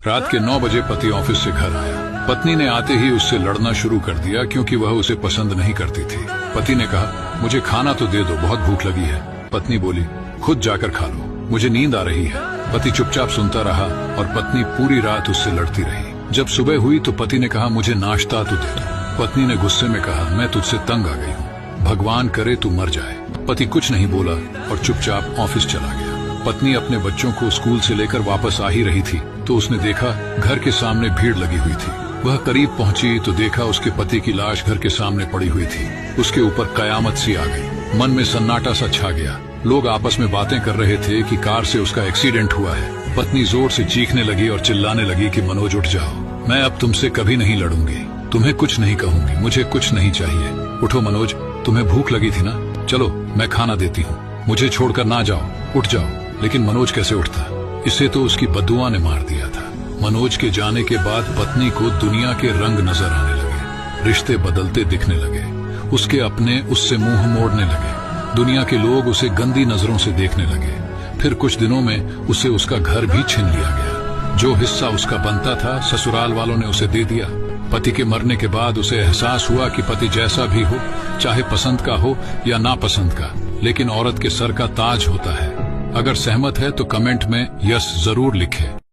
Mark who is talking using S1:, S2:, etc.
S1: रात के 9 बजे पति ऑफिस से घर आया। पत्नी ने आते ही उससे लड़ना शुरू कर दिया क्योंकि वह उसे पसंद नहीं करती थी। पति ने कहा, मुझे खाना तो दे दो, बहुत भूख लगी है। पत्नी बोली, खुद जाकर खा लो, मुझे नींद आ रही है। पति चुपचाप सुनता रहा और पत्नी पूरी रात उससे लड़ती रही। जब सुबह हुई तो पति ने कहा, मुझे नाश्ता तो दे दो। पत्नी ने गुस्से में कहा, मैं तुझसे तंग आ गई हूँ, भगवान करे तू मर जाए। पति कुछ नहीं बोला और चुपचाप ऑफिस चला गया। पत्नी अपने बच्चों को स्कूल से लेकर वापस आ ही रही थी तो उसने देखा घर के सामने भीड़ लगी हुई थी। वह करीब पहुंची तो देखा उसके पति की लाश घर के सामने पड़ी हुई थी। उसके ऊपर कयामत सी आ गई। मन में सन्नाटा सा छा गया। लोग आपस में बातें कर रहे थे कि कार से उसका एक्सीडेंट हुआ है। पत्नी जोर से चीखने लगी और चिल्लाने लगी कि मनोज उठ जाओ, मैं अब तुमसे कभी नहीं लड़ूंगी, तुम्हें कुछ नहीं कहूंगी, मुझे कुछ नहीं चाहिए। उठो मनोज, तुम्हें भूख लगी थी ना, चलो मैं खाना देती हूँ, मुझे छोड़कर ना जाओ, उठ जाओ। लेकिन मनोज कैसे उठता, इसे तो उसकी बद्दुआ ने मार दिया था। मनोज के जाने के बाद पत्नी को दुनिया के रंग नजर आने लगे, रिश्ते बदलते दिखने लगे, उसके अपने उससे मुंह मोड़ने लगे, दुनिया के लोग उसे गंदी नजरों से देखने लगे। फिर कुछ दिनों में उसे उसका घर भी छीन लिया गया। जो हिस्सा उसका बनता था ससुराल वालों ने उसे दे दिया। पति के मरने के बाद उसे एहसास हुआ कि पति जैसा भी हो, चाहे पसंद का हो या नापसंद का, लेकिन औरत के सर का ताज होता है। अगर सहमत है तो कमेंट में यस जरूर लिखें।